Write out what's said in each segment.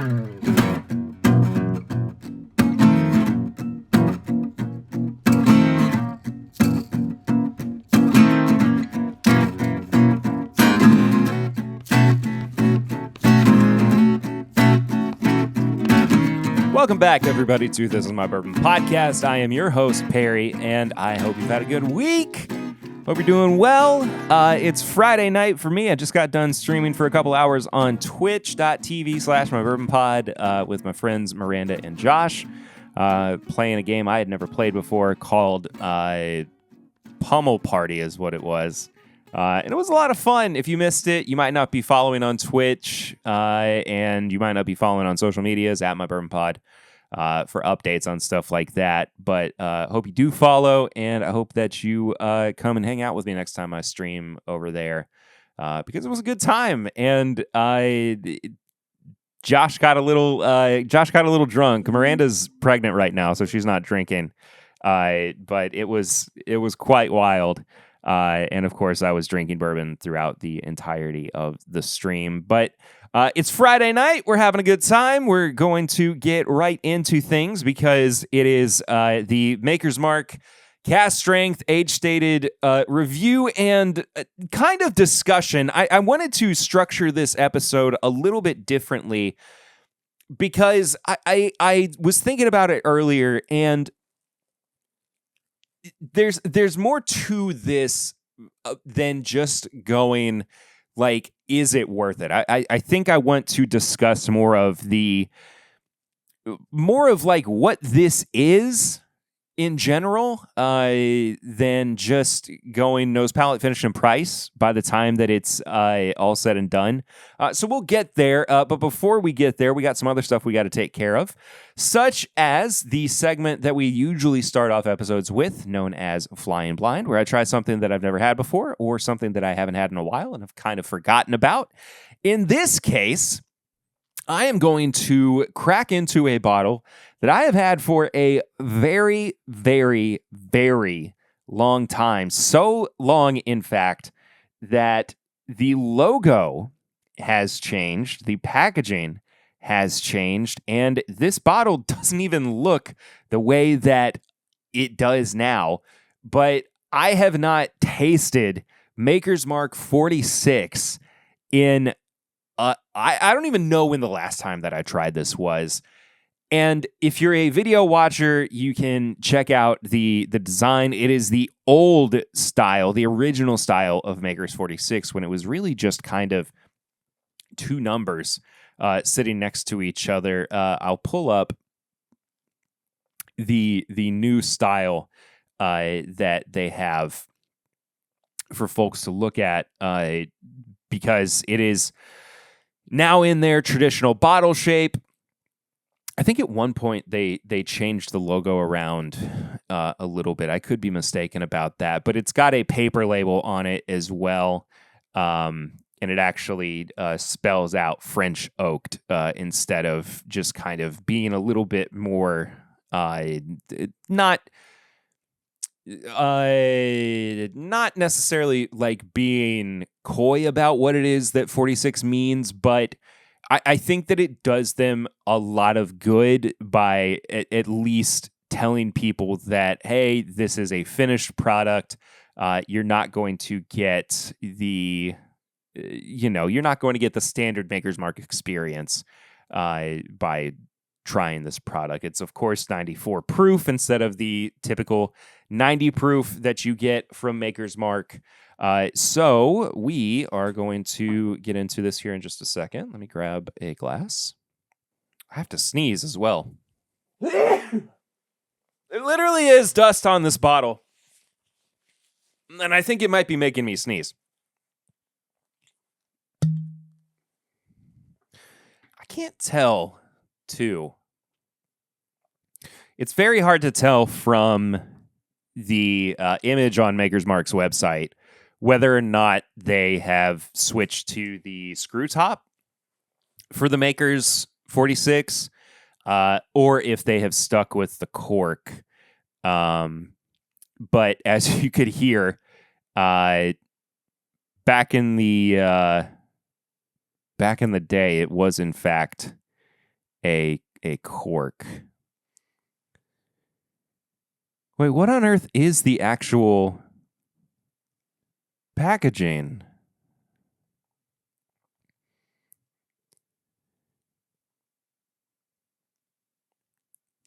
Welcome back, everybody, to This Is My Bourbon Podcast. I am your host, Perry, and I hope you've had a good week. Hope you're doing well. It's Friday night for me. I just got done streaming for a couple hours on twitch.tv/mybourbonpod with my friends Miranda and Josh, playing a game I had never played before called Pummel Party is what it was. And it was a lot of fun. If you missed it, you might not be following on Twitch, and you might not be following on social medias at My Bourbon Pod for updates on stuff like that. But hope you do follow, and I hope that you come and hang out with me next time I stream over there, because it was a good time. And Josh got a little drunk. Miranda's pregnant right now, so she's not drinking. But it was quite wild. And of course, I was drinking bourbon throughout the entirety of the stream. But it's Friday night. We're having a good time. We're going to get right into things because it is the Maker's Mark Cask Strength age-stated review and kind of discussion. I wanted to structure this episode a little bit differently because I was thinking about it earlier, and there's more to this than just going like, is it worth it? I think I want to discuss more of like what this is in general, than just going nose, palate, finish, and price by the time that it's all said and done. So we'll get there. But before we get there, we got some other stuff we got to take care of, such as the segment that we usually start off episodes with, known as Flying Blind, where I try something that I've never had before or something that I haven't had in a while and have kind of forgotten about. In this case, I am going to crack into a bottle that I have had for a very, very, very long time. So long, in fact, that the logo has changed, the packaging has changed, and this bottle doesn't even look the way that it does now. But I have not tasted Maker's Mark 46 in I don't even know when the last time that I tried this was. And if you're a video watcher, you can check out the design. It is the old style, the original style of Maker's 46, when it was really just kind of two numbers sitting next to each other. I'll pull up the new style that they have for folks to look at, because it is now in their traditional bottle shape. I think at one point they changed the logo around a little bit. I could be mistaken about that, but it's got a paper label on it as well, and it actually spells out French oaked instead of just kind of being a little bit more not necessarily like being coy about what it is that 46 means, but I think that it does them a lot of good by at least telling people that, hey, this is a finished product. You're not going to get you're not going to get the standard Maker's Mark experience by trying this product. It's, of course, 94 proof instead of the typical 90 proof that you get from Maker's Mark. So we are going to get into this here in just a second. Let me grab a glass. I have to sneeze as well. There literally is dust on this bottle, and I think it might be making me sneeze. I can't tell, too. It's very hard to tell from the image on Maker's Mark's website whether or not they have switched to the screw top for the Maker's 46, or if they have stuck with the cork. But as you could hear, back in the day, it was in fact a cork. Wait, what on earth is the actual packaging?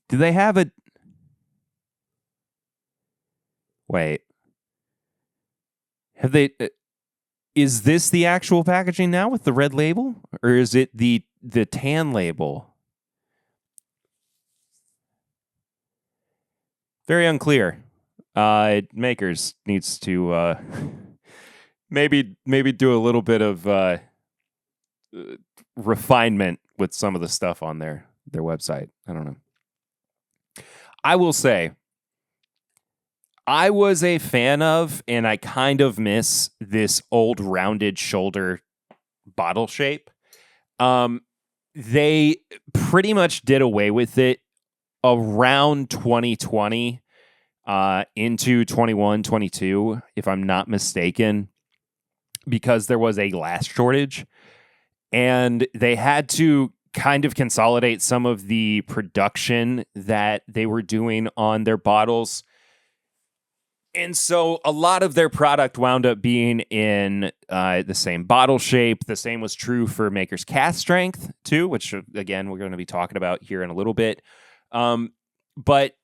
Do they have it? Wait. Have they... Is this the actual packaging now with the red label? Or is it the tan label? Very unclear. Makers needs to maybe do a little bit of refinement with some of the stuff on their website. I don't know. I will say, I was a fan of, and I kind of miss this old rounded shoulder bottle shape. They pretty much did away with it around 2020 into 21, 22, if I'm not mistaken, because there was a glass shortage. And they had to kind of consolidate some of the production that they were doing on their bottles. And so a lot of their product wound up being in the same bottle shape. The same was true for Maker's Cask strength, too, which, again, we're going to be talking about here in a little bit. But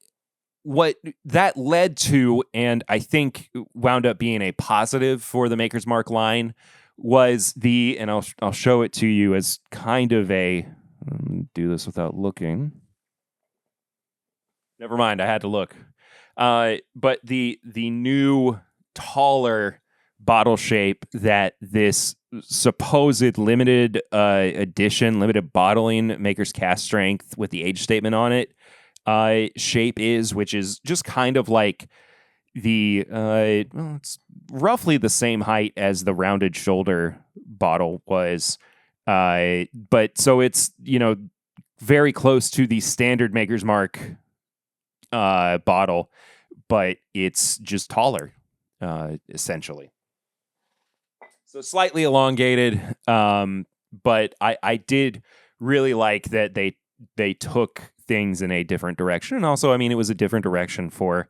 what that led to, and I think wound up being a positive for the Maker's Mark line, was and I'll show it to you as kind of a... do this without looking. Never mind, I had to look. But the new taller bottle shape that this supposed limited edition, limited bottling Maker's Cask strength with the age statement on it shape is, which is just kind of like it's roughly the same height as the rounded shoulder bottle was. But so it's, very close to the standard Maker's Mark bottle, but it's just taller, essentially. So slightly elongated, but I did really like that they took things in a different direction. And also, I mean, it was a different direction for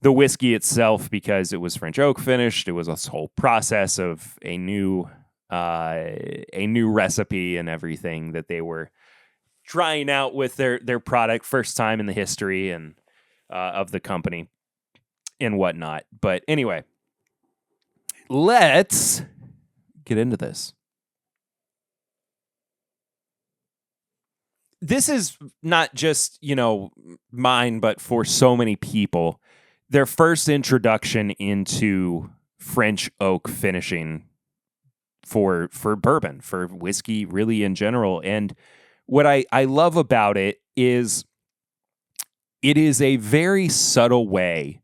the whiskey itself because it was French oak finished. It was a whole process of a new recipe and everything that they were trying out with their product, first time in the history and of the company and whatnot. But anyway, let's get into this. This is not just, mine, but for so many people, their first introduction into French oak finishing for bourbon, for whiskey really in general. And what I love about it is a very subtle way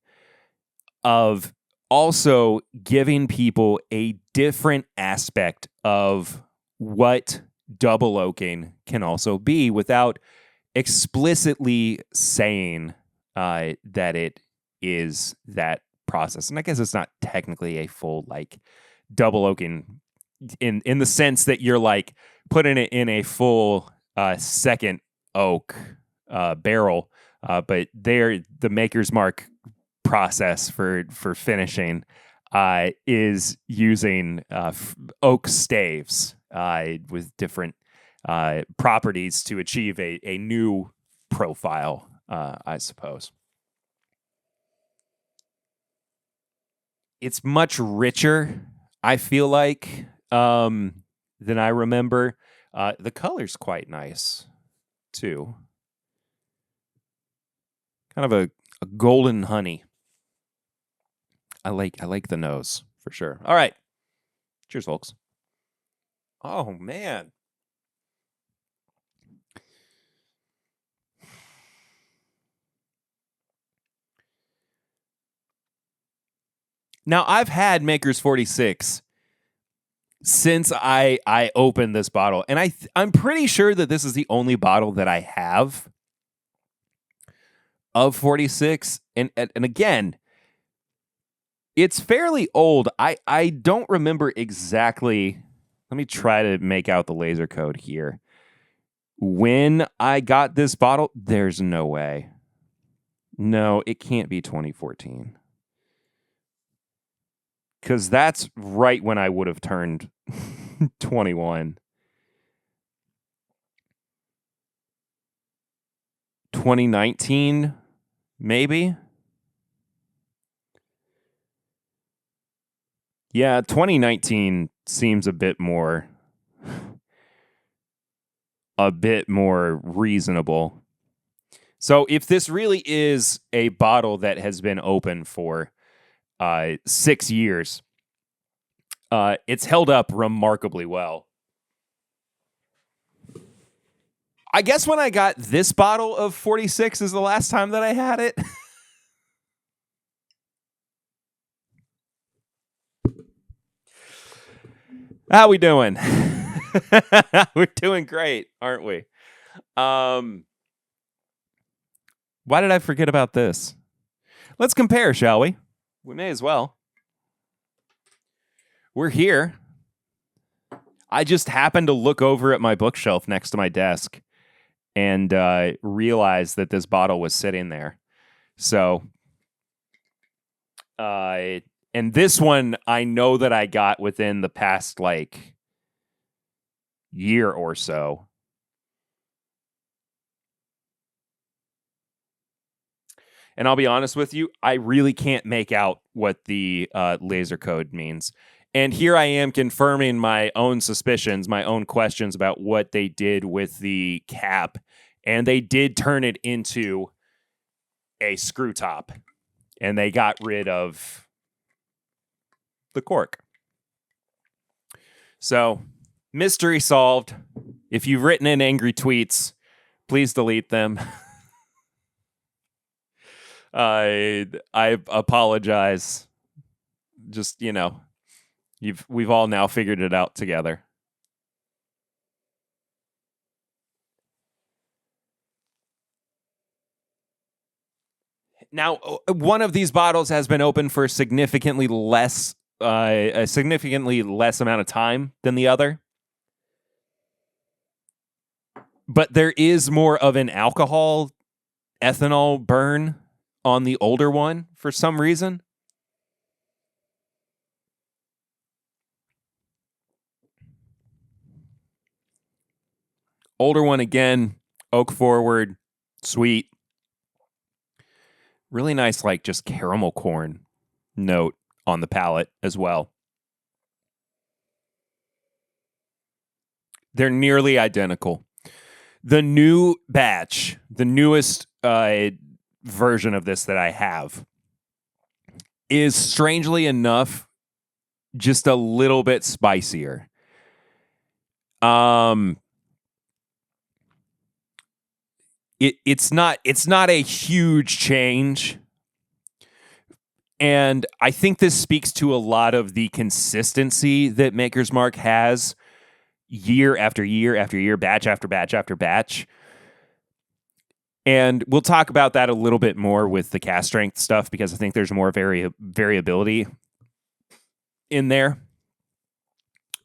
of also giving people a different aspect of what double oaking can also be without explicitly saying that it is that process. And I guess it's not technically a full double oaking in the sense that you're putting it in a full second oak barrel, but the Maker's Mark process for finishing is using oak staves with different properties to achieve a new profile, I suppose. It's much richer, I feel like, than I remember. The color's quite nice, too. Kind of a golden honey. I like the nose, for sure. All right. Cheers, folks. Oh, man. Now, I've had Maker's 46 since I opened this bottle, and I'm pretty sure that this is the only bottle that I have of 46. And again, it's fairly old. I don't remember exactly. Let me try to make out the laser code here. when I got this bottle, there's no way. No, it can't be 2014. Because that's right when I would have turned 21. 2019, maybe? Yeah, 2019 seems a bit more reasonable. So if this really is a bottle that has been open for 6 years, it's held up remarkably well. I guess when I got this bottle of 46 is the last time that I had it. How we doing? We're doing great, aren't we? Why did I forget about this? Let's compare, shall we? We may as well. We're here. I just happened to look over at my bookshelf next to my desk and realized that this bottle was sitting there. So, and this one I know that I got within the past year or so. And I'll be honest with you, I really can't make out what the laser code means. And here I am confirming my own suspicions, my own questions about what they did with the cap. And they did turn it into a screw top. And they got rid of the cork. So, mystery solved. If you've written in angry tweets, please delete them. I apologize. Just, we've all now figured it out together. Now, one of these bottles has been open for a significantly less amount of time than the other. But there is more of an alcohol ethanol burn on the older one for some reason. Older one again, oak forward, sweet. Really nice, just caramel corn note on the palate as well. They're nearly identical. The new batch, the newest version of this that I have, is strangely enough just a little bit spicier. It's not a huge change. And I think this speaks to a lot of the consistency that Maker's Mark has year after year after year, batch after batch after batch. And we'll talk about that a little bit more with the cast strength stuff because I think there's more variability in there.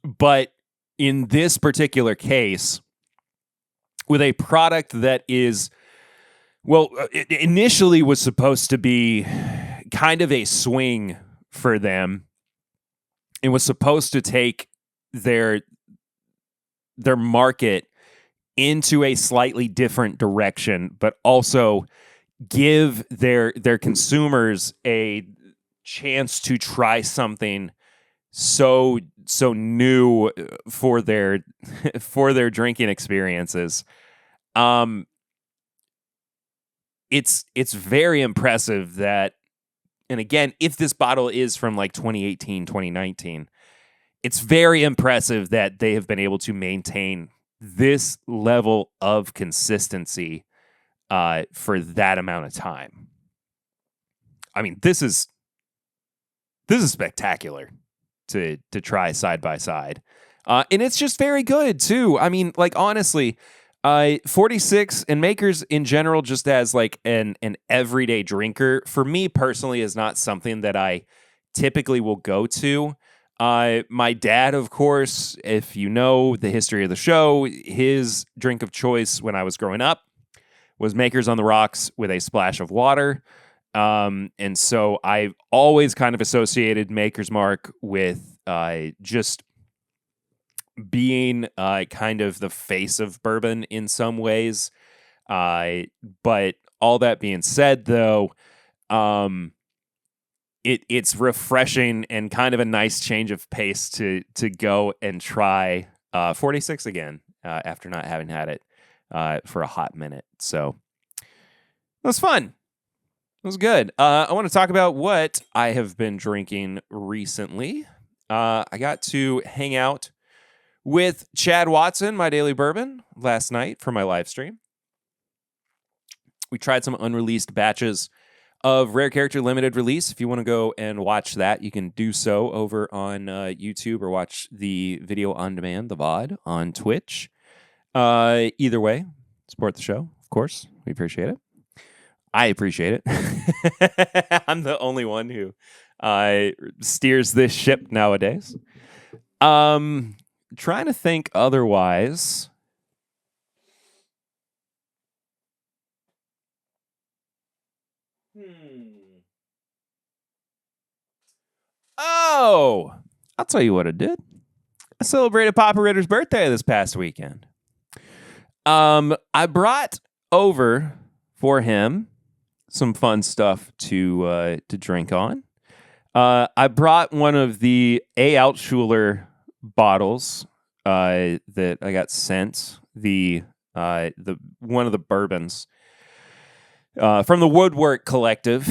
But in this particular case, with a product that is, it initially was supposed to be kind of a swing for them. It was supposed to take their market into a slightly different direction, but also give their consumers a chance to try something so new for their drinking experiences. It's very impressive that, and again, if this bottle is from 2018, 2019, it's very impressive that they have been able to maintain this level of consistency for that amount of time. I mean, this is spectacular to try side by side. And it's just very good too. I mean, honestly, 46 and Makers in general, just as an everyday drinker, for me personally, is not something that I typically will go to. My dad, of course, if you know the history of the show, his drink of choice when I was growing up was Maker's on the Rocks with a splash of water. And so I've always kind of associated Maker's Mark with just being kind of the face of bourbon in some ways. But all that being said, though, it's refreshing and kind of a nice change of pace to go and try 46 again after not having had it for a hot minute. So it was fun. It was good. I want to talk about what I have been drinking recently. I got to hang out with Chad Watson, my daily bourbon, last night for my live stream. We tried some unreleased batches of Rare Character Limited Release. If you want to go and watch that, you can do so over on YouTube or watch the video on demand, the VOD, on Twitch. Either way, support the show, of course. We appreciate it. I appreciate it. I'm the only one who steers this ship nowadays. Trying to think otherwise. Oh, I'll tell you what I did. I celebrated Papa Ritter's birthday this past weekend. I brought over for him some fun stuff to drink on. I brought one of the A. Altschuler bottles that I got sent. The one of the bourbons from the Woodwork Collective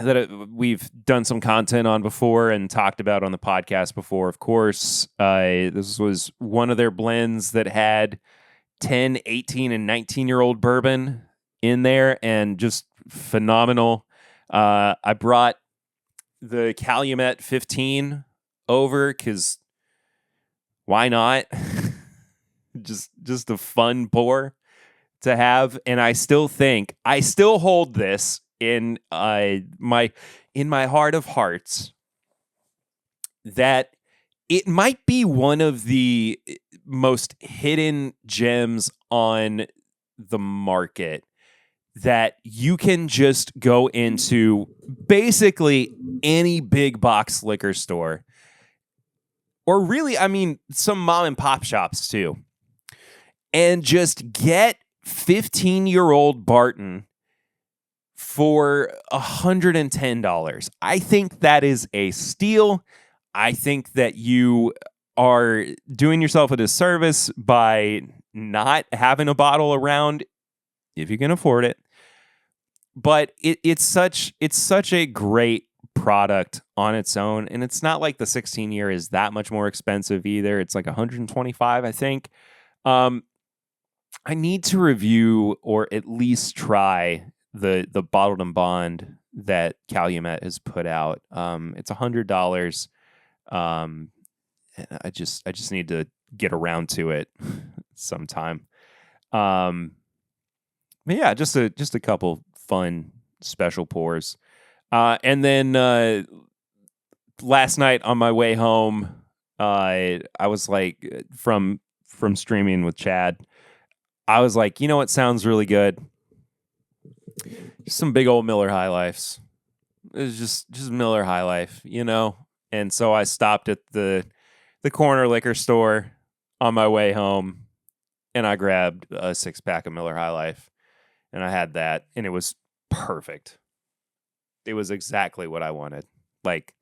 that we've done some content on before and talked about on the podcast before. Of course, this was one of their blends that had 10, 18, and 19-year-old bourbon in there, and just phenomenal. I brought the Calumet 15 over because why not? just a fun pour to have, and I still hold this in my heart of hearts that it might be one of the most hidden gems on the market that you can just go into basically any big box liquor store, or really, I mean, some mom and pop shops too, and just get 15-year-old Barton for $110. I think that is a steal. I think that you are doing yourself a disservice by not having a bottle around if you can afford it. But it's such a great product on its own, and it's not like the 16-year is that much more expensive either. It's like $125, I think. I need to review or at least try the Bottled and Bond that Calumet has put out. It's $100. I just need to get around to it sometime. But yeah, just a couple fun special pours. And then last night on my way home, I was like from streaming with Chad, I was like, you know what sounds really good? Just some big old Miller High Lifes. It's just Miller High Life, you know? And so I stopped at the corner liquor store on my way home, and I grabbed a 6-pack of Miller High Life, and I had that, and it was perfect. It was exactly what I wanted. Like,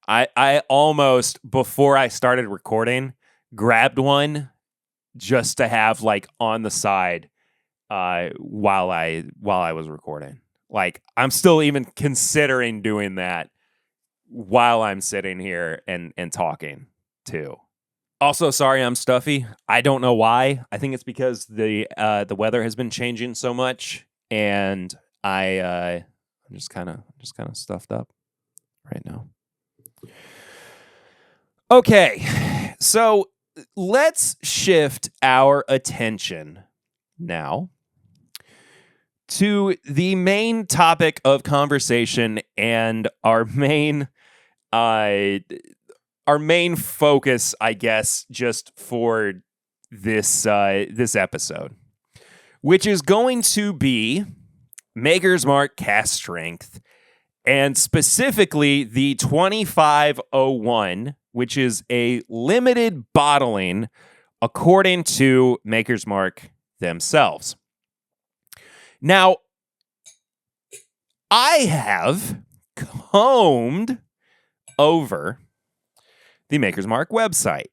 I almost, before I started recording, grabbed one just to have like on the side while I was recording. Like, I'm still even considering doing that while I'm sitting here and talking too. Also, sorry I'm stuffy. I don't know why. I think it's because the weather has been changing so much, and I'm just kind of stuffed up right now. Okay, so let's shift our attention now to the main topic of conversation and our main our main focus, I guess, just for this episode, which is going to be Maker's Mark Cask Strength, and specifically the 2501, which is a limited bottling according to Maker's Mark themselves. Now, I have combed over the Maker's Mark website.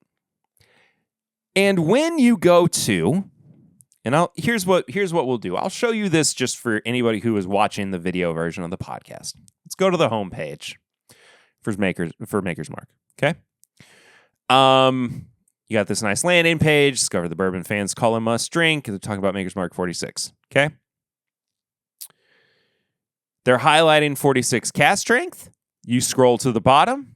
And when you go to, and here's what we'll do. I'll show you this just for anybody who is watching the video version of the podcast. Let's go to the homepage for Maker's Mark. Okay. You got this nice landing page. Discover the bourbon fans call a must drink. They're talking about Maker's Mark 46. Okay. They're highlighting 46 cask strength. You scroll to the bottom.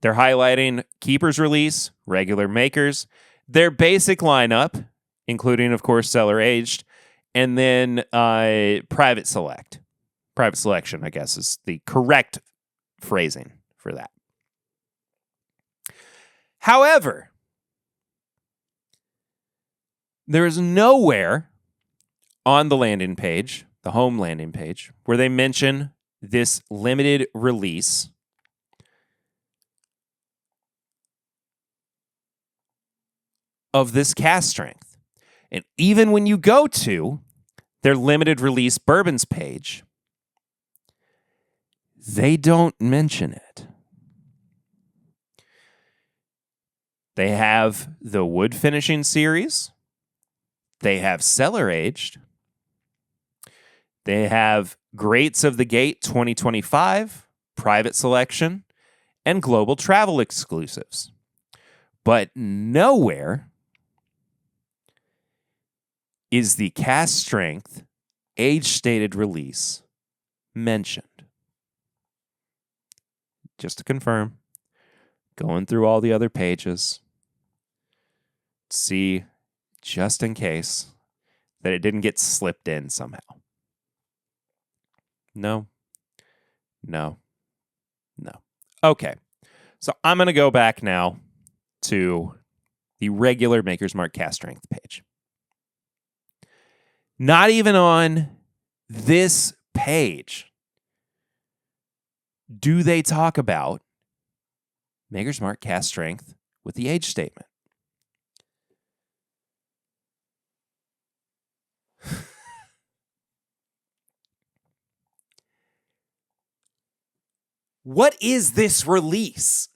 They're highlighting Keeper's Release, regular makers, their basic lineup, including, of course, cellar aged, and then private select. Private selection, I guess, is the correct phrasing for that. However, there is nowhere on the landing page, the home landing page, where they mention this limited release of this cask strength. And even when you go to their limited release bourbons page, they don't mention it. They have the wood finishing series. They have cellar aged. They have Greats of the Gate 2025, private selection, and global travel exclusives. But nowhere is the cask strength age stated release mentioned. Just to confirm, going through all the other pages, see, just in case, that it didn't get slipped in somehow. No. Okay, so I'm going to go back now to the regular Maker's Mark cask strength page. Not even on this page do they talk about Maker's Mark cask strength with the age statement. What is this release?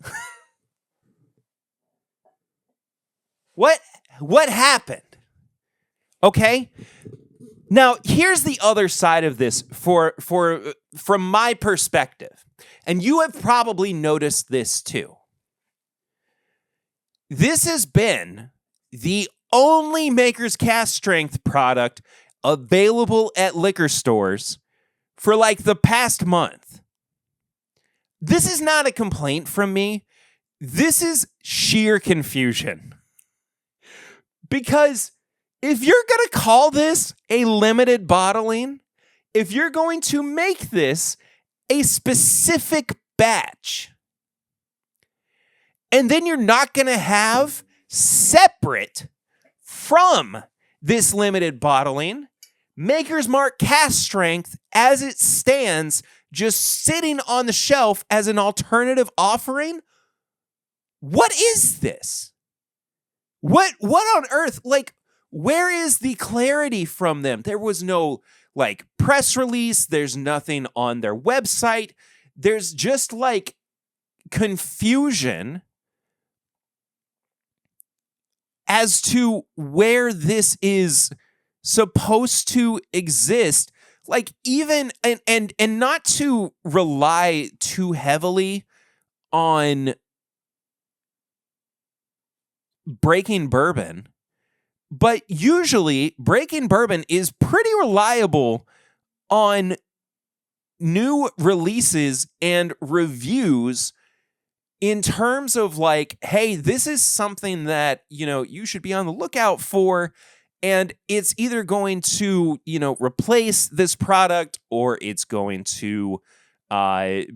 What happened? Okay? Now, here's the other side of this from my perspective. And you have probably noticed this too. This has been the only Maker's Cask Strength product available at liquor stores for like the past month. This is not a complaint from me. This is sheer confusion. Because if you're going to call this a limited bottling, if you're going to make this a specific batch, and then you're not going to have separate from this limited bottling Maker's Mark cask strength as it stands, just sitting on the shelf as an alternative offering, what is this? What on earth? Like, where is the clarity from them? There was no like press release. There's nothing on their website. There's just like confusion as to where this is supposed to exist. Like, even and not to rely too heavily on Breaking Bourbon, but usually Breaking Bourbon is pretty reliable on new releases and reviews in terms of like, hey, this is something that, you know, you should be on the lookout for. And it's either going to, you know, replace this product, or it's going to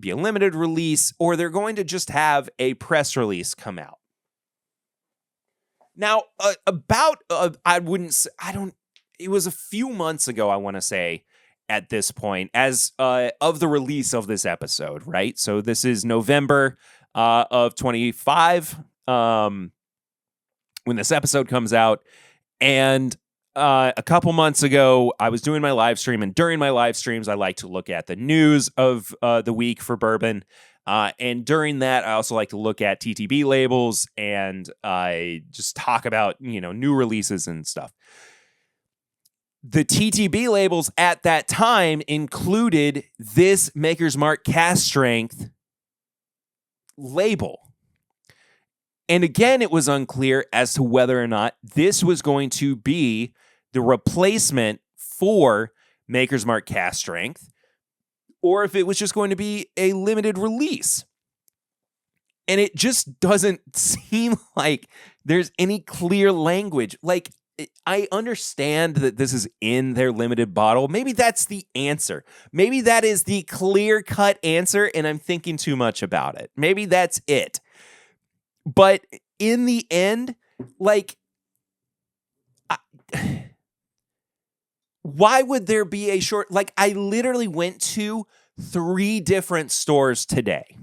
be a limited release, or they're going to just have a press release come out. Now, it was a few months ago, I want to say, at this point, as of the release of this episode, right? So this is November of 25 when this episode comes out. And a couple months ago, I was doing my live stream, and during my live streams, I like to look at the news of the week for bourbon. And during that, I also like to look at TTB labels and I just talk about, new releases and stuff. The TTB labels at that time included this Maker's Mark Cask Strength label. And again, it was unclear as to whether or not this was going to be the replacement for Maker's Mark Cask Strength, or if it was just going to be a limited release. And it just doesn't seem like there's any clear language. Like, I understand that this is in their limited bottle. Maybe that's the answer. Maybe that is the clear-cut answer, and I'm thinking too much about it. Maybe that's it. But in the end, why would there be a short... I literally went to 3 different stores today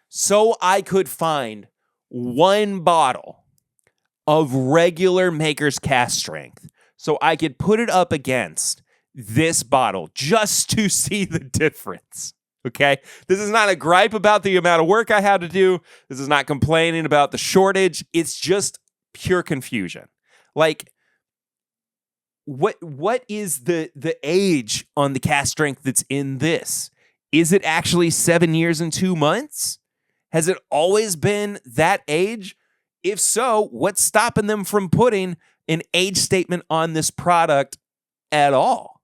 so I could find one bottle of regular Maker's Cask Strength so I could put it up against this bottle just to see the difference. Okay? This is not a gripe about the amount of work I had to do. This is not complaining about the shortage. It's just pure confusion. What is the age on the Cask Strength that's in this? Is it actually 7 years and 2 months? Has it always been that age? If so, what's stopping them from putting an age statement on this product at all?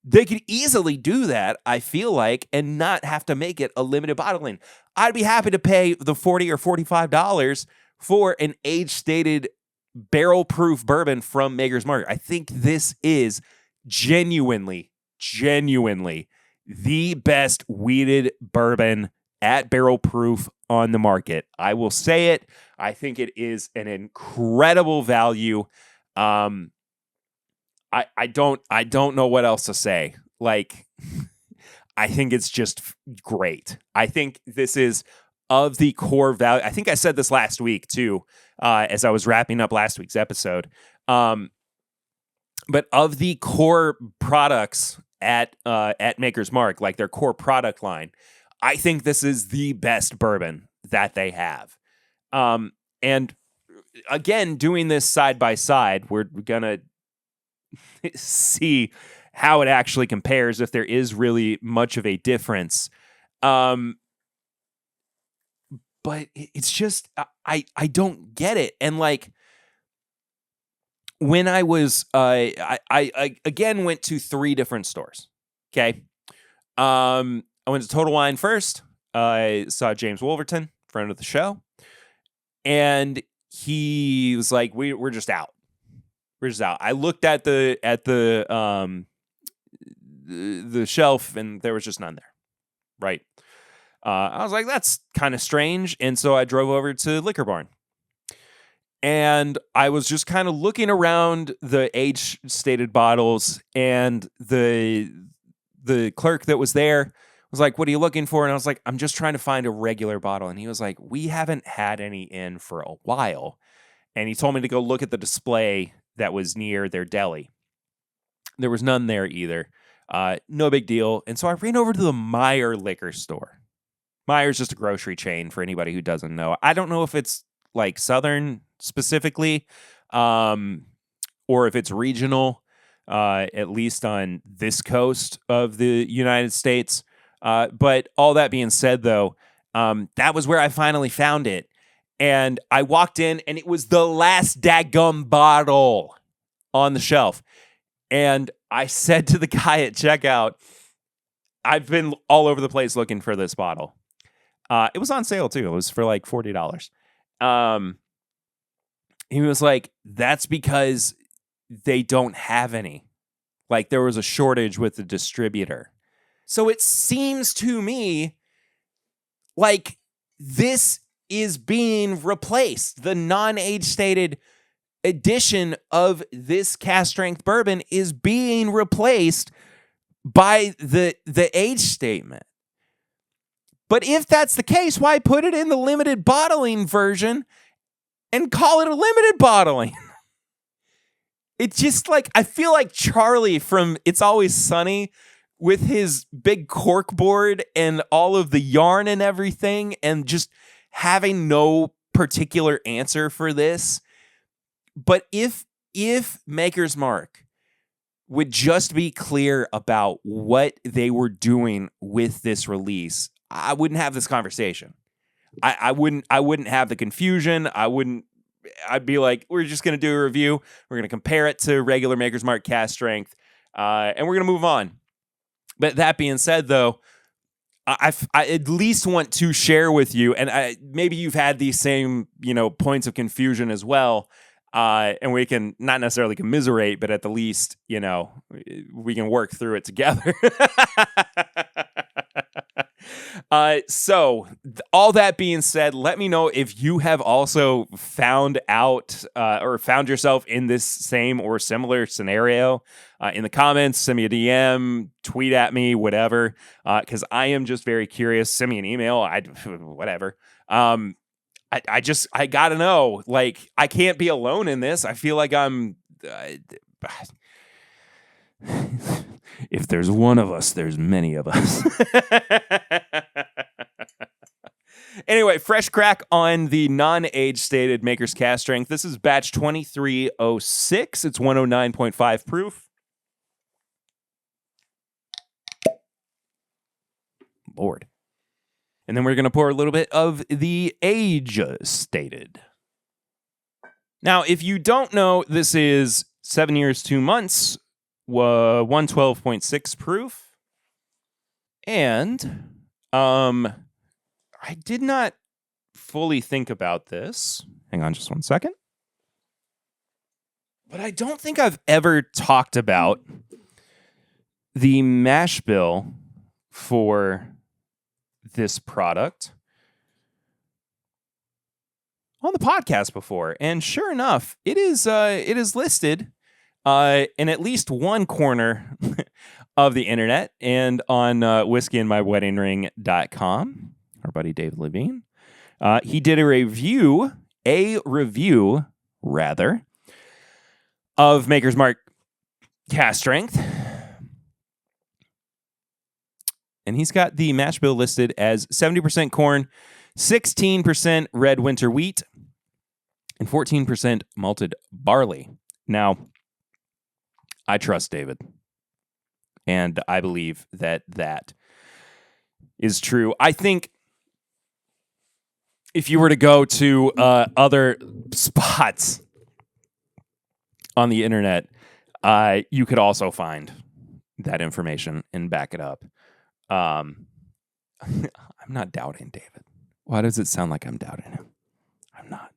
They could easily do that, I feel like, and not have to make it a limited bottling. I'd be happy to pay the $40 or $45 for an age-stated barrel-proof bourbon from Maker's Mark. I think this is genuinely the best wheated bourbon at barrel proof on the market. I will say it. I think it is an incredible value. I don't know what else to say. I think it's just great. I think this is of the core value. I think I said this last week too, as I was wrapping up last week's episode. But of the core products at Maker's Mark, their core product line, I think this is the best bourbon that they have. And again, doing this side by side, we're going to see how it actually compares, if there is really much of a difference. But it's just, I don't get it. And when I was, I again went to 3 different stores. Okay. I went to Total Wine first. I saw James Wolverton, friend of the show, and he was like, "We're just out. We're just out." I looked at the shelf, and there was just none there. Right. I was like, "That's kind of strange," and so I drove over to Liquor Barn, and I was just kind of looking around the age-stated bottles, and the clerk that was there was like, "What are you looking for?" And I was like, "I'm just trying to find a regular bottle." And he was like, "We haven't had any in for a while." And he told me to go look at the display that was near their deli. There was none there either. No big deal. And so I ran over to the Meyer liquor store. Meyer's just a grocery chain for anybody who doesn't know. I don't know if it's Southern specifically, or if it's regional, at least on this coast of the United States. But all that being said, though, that was where I finally found it. And I walked in, and it was the last daggum bottle on the shelf. And I said to the guy at checkout, "I've been all over the place looking for this bottle." It was on sale, too. It was for $40. He was like, "That's because they don't have any. There was a shortage with the distributor." So it seems to me like this is being replaced. The non-age stated edition of this cask strength bourbon is being replaced by the age statement. But if that's the case, why put it in the limited bottling version and call it a limited bottling? It's just like, I feel like Charlie from It's Always Sunny with his big cork board and all of the yarn and everything, and just having no particular answer for this. But if Maker's Mark would just be clear about what they were doing with this release, I wouldn't have this conversation. I wouldn't have the confusion. I'd be like, we're just going to do a review. We're going to compare it to regular Maker's Mark cask strength, and we're going to move on. But that being said, though, I at least want to share with you, and maybe you've had these same, points of confusion as well, and we can not necessarily commiserate, but at the least, we can work through it together. So all that being said, let me know if you have also found out or found yourself in this same or similar scenario in the comments. Send me a DM, tweet at me, whatever, because I am just very curious. Send me an email, whatever. I gotta know. Like, I can't be alone in this. I feel like I'm. If there's one of us, there's many of us. Anyway, fresh crack on the non-age stated Maker's Cask Strength. This is batch 2306. It's 109.5 proof. Lord. And then we're going to pour a little bit of the age stated. Now, if you don't know, this is 7 years, 2 months, 112.6 proof. And I did not fully think about this. Hang on just one second. But I don't think I've ever talked about the mash bill for this product on the podcast before. And sure enough, it is listed in at least one corner of the internet and on whiskeyandmyweddingring.com. Our buddy David Levine. He did a review of Maker's Mark cask strength. And he's got the mash bill listed as 70% corn, 16% red winter wheat, and 14% malted barley. Now, I trust David. And I believe that is true. I think if you were to go to other spots on the internet, you could also find that information and back it up. I'm not doubting David. Why does it sound like I'm doubting him? I'm not.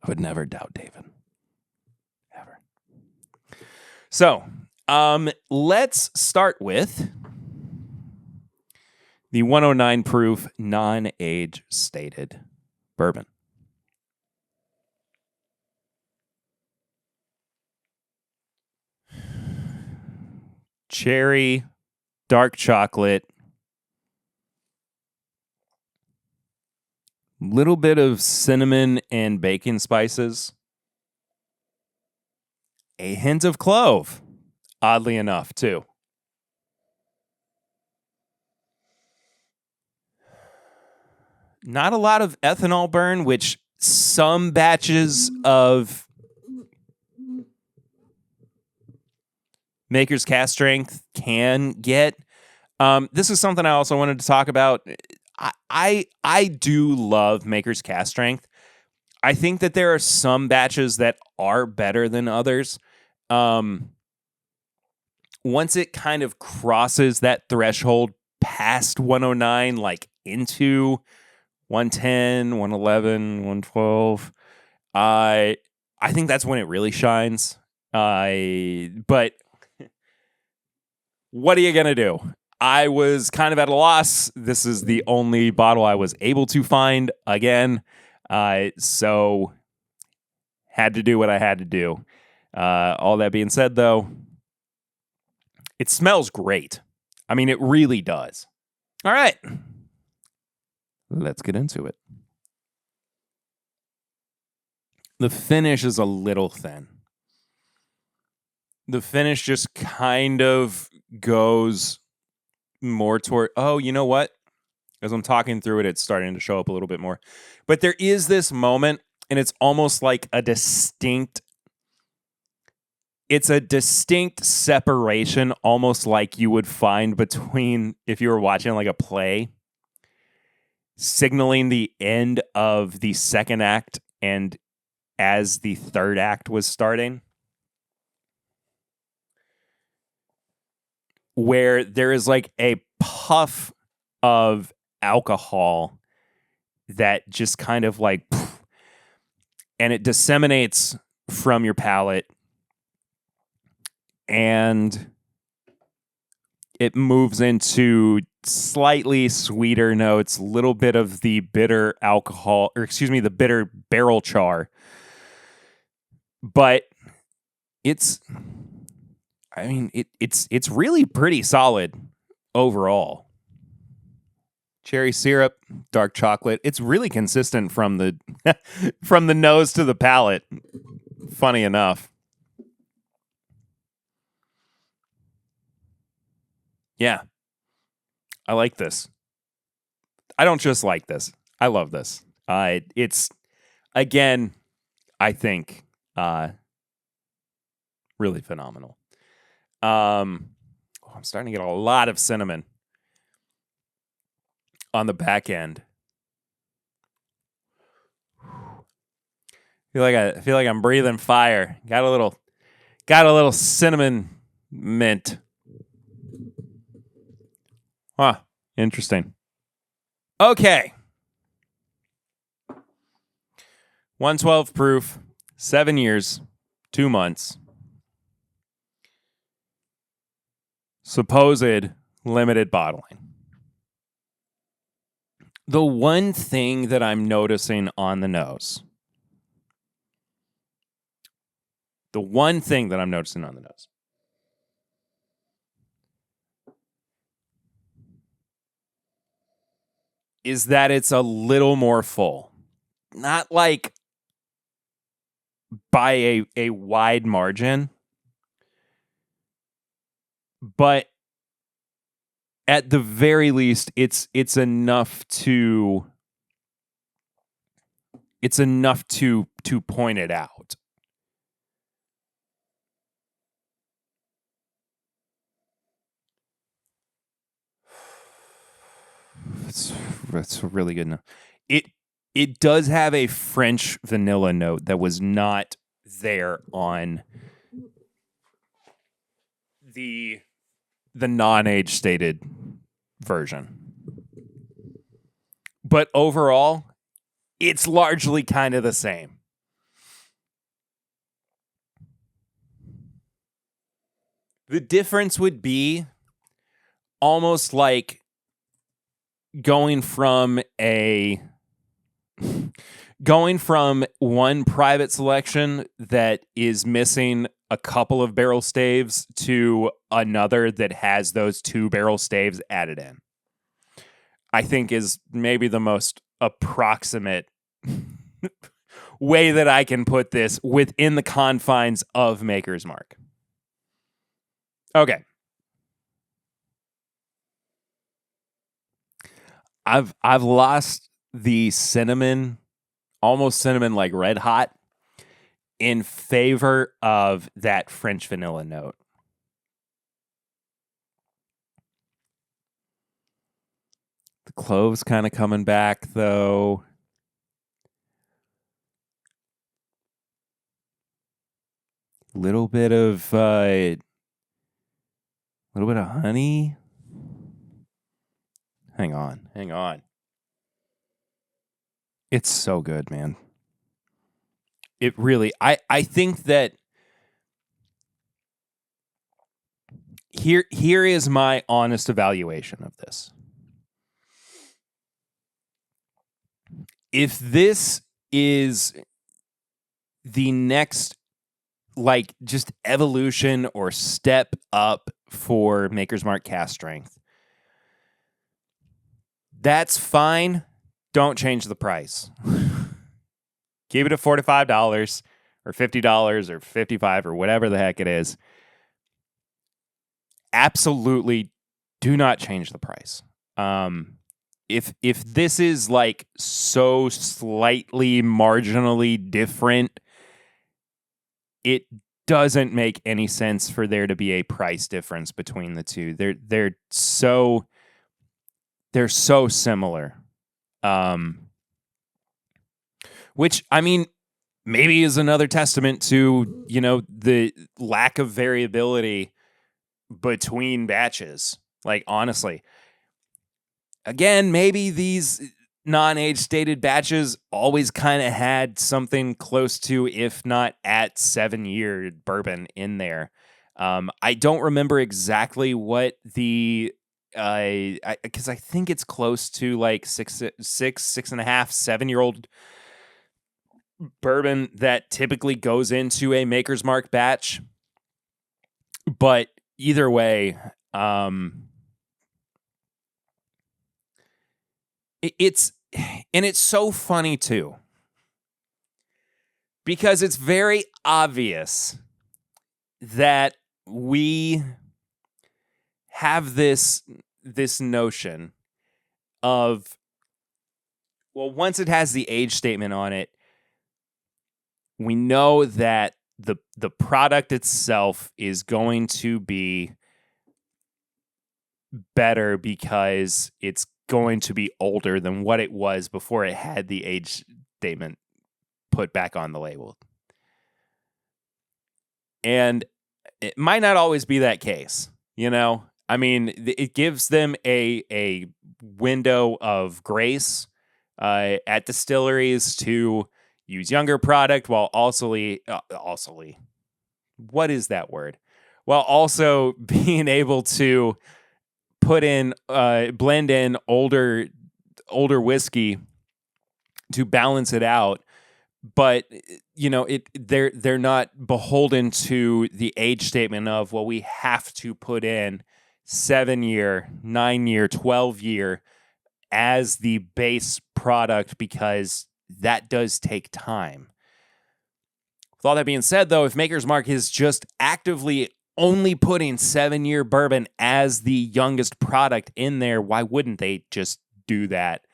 I would never doubt David. Ever. So, let's start with the 109 proof non-age stated bourbon. Cherry, dark chocolate, little bit of cinnamon and bacon spices, a hint of clove, oddly enough, too. Not a lot of ethanol burn, which some batches of Maker's Cask Strength can get. This is something I also wanted to talk about. I do love Maker's Cask Strength. I think that there are some batches that are better than others. Once it kind of crosses that threshold past 109, like into 110, 111, 112, I think that's when it really shines. But what are you going to do? I was kind of at a loss. This is the only bottle I was able to find again. So had to do what I had to do. All that being said, though, it smells great. I mean, it really does. All right. Let's get into it. The finish is a little thin. The finish just kind of goes more toward, oh, you know what? As I'm talking through it, it's starting to show up a little bit more. But there is this moment, and it's almost like it's a distinct separation, almost like you would find between, if you were watching like a play, signaling the end of the second act and as the third act was starting, where there is like a puff of alcohol that just kind of like, and it disseminates from your palate and it moves into slightly sweeter notes, little bit of the bitter alcohol, or excuse me, the bitter barrel char. But it's really pretty solid overall. Cherry syrup, dark chocolate. It's really consistent from the from the nose to the palate. Funny enough. Yeah. I like this. I don't just like this. I love this. It's again, I think really phenomenal. I'm starting to get a lot of cinnamon on the back end. I feel like I'm breathing fire. Got a little cinnamon mint. Huh. Interesting. Okay. 112 proof, 7 years, 2 months. Supposed limited bottling. The one thing that I'm noticing on the nose. Is that it's a little more full. Not like by a wide margin, but at the very least, it's enough to point it out. That's really good enough. It does have a French vanilla note that was not there on the non-age stated version. But overall, it's largely kind of the same. The difference would be almost like going from one private selection that is missing a couple of barrel staves to another that has those 2 barrel staves added in, I think is maybe the most approximate way that I can put this within the confines of Maker's Mark. Okay. I've lost the cinnamon, almost cinnamon like red hot, in favor of that French vanilla note. The cloves kind of coming back though. Little bit of honey. Hang on. It's so good, man. It really, I think that Here is my honest evaluation of this. If this is the next, like, just evolution or step up for Maker's Mark cask strength, that's fine. Don't change the price. Keep it at $45 or $50 or $55 or whatever the heck it is. Absolutely do not change the price. If this is like so slightly marginally different, it doesn't make any sense for there to be a price difference between the two. They're so similar. Which, I mean, maybe is another testament to, the lack of variability between batches. Like, honestly, again, maybe these non-age stated batches always kind of had something close to, if not at 7-year bourbon in there. I don't remember exactly what the, because I think it's close to like 6.5, 7-year-old bourbon that typically goes into a Maker's Mark batch. But either way, it's so funny too, because it's very obvious that we have this notion of, well, once it has the age statement on it, we know that the product itself is going to be better because it's going to be older than what it was before it had the age statement put back on the label. And it might not always be that case, I mean, it gives them a window of grace at distilleries to use younger product while also what is that word? While also being able to blend in older whiskey to balance it out. But, they're not beholden to the age statement of, well, we have to put in 7-year, 9-year, 12-year as the base product, because that does take time. With all that being said, though, if Maker's Mark is just actively only putting 7-year bourbon as the youngest product in there, why wouldn't they just do that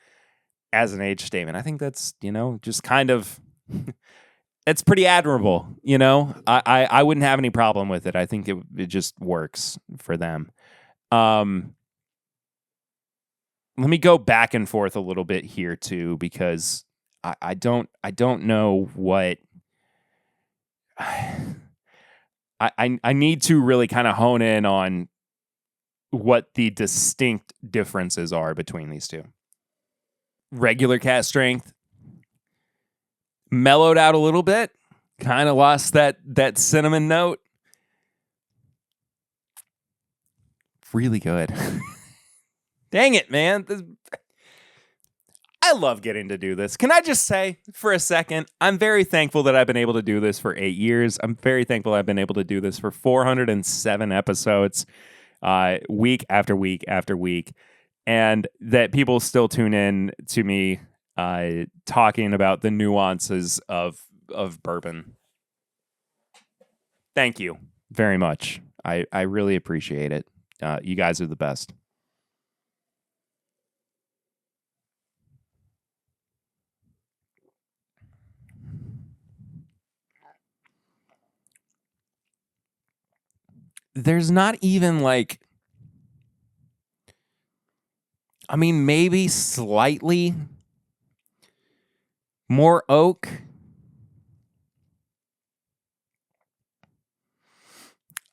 as an age statement? I think that's, just kind of, it's pretty admirable, I wouldn't have any problem with it. I think it just works for them. Let me go back and forth a little bit here too, because I don't know what I need to really kind of hone in on what the distinct differences are between these two. Regular cask strength, mellowed out a little bit, kind of lost that cinnamon note. Really good. Dang it, man. I love getting to do this. Can I just say for a second, I'm very thankful that I've been able to do this for 8 years. I'm very thankful I've been able to do this for 407 episodes, week after week after week, and that people still tune in to me talking about the nuances of bourbon. Thank you very much. I really appreciate it. You guys are the best. There's not even like, I mean, maybe slightly more oak.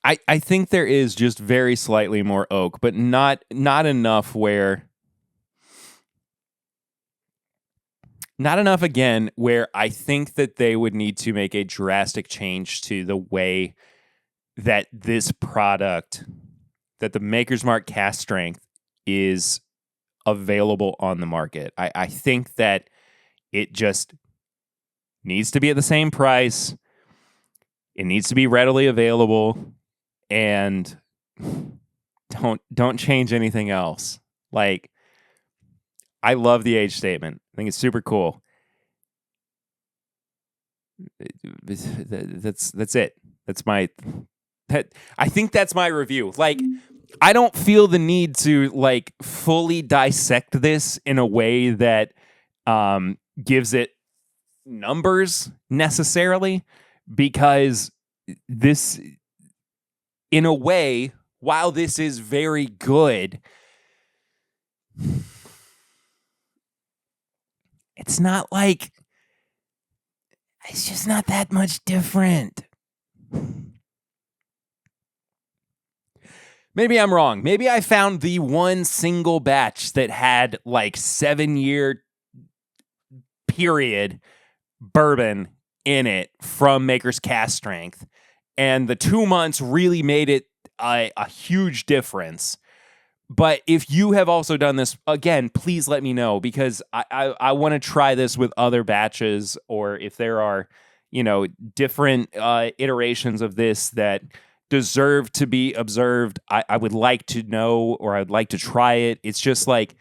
I think there is just very slightly more oak, but not enough where, not enough again, where I think that they would need to make a drastic change to the way that this product that the Maker's Mark Cask Strength is available on the market. I think that it just needs to be at the same price. It needs to be readily available, and don't change anything else. Like, I love the age statement. I think it's super cool. That's it. I think that's my review. Like, I don't feel the need to like fully dissect this in a way that gives it numbers necessarily, because this, in a way, while this is very good, it's not like, it's just not that much different. Maybe I'm wrong. Maybe I found the one single batch that had like 7-year period bourbon in it from Maker's Cask Strength, and the 2 months really made it a huge difference. But if you have also done this, again, please let me know, because I want to try this with other batches, or if there are, different iterations of this that deserve to be observed, I would like to know, or I'd like to try it. It's just like,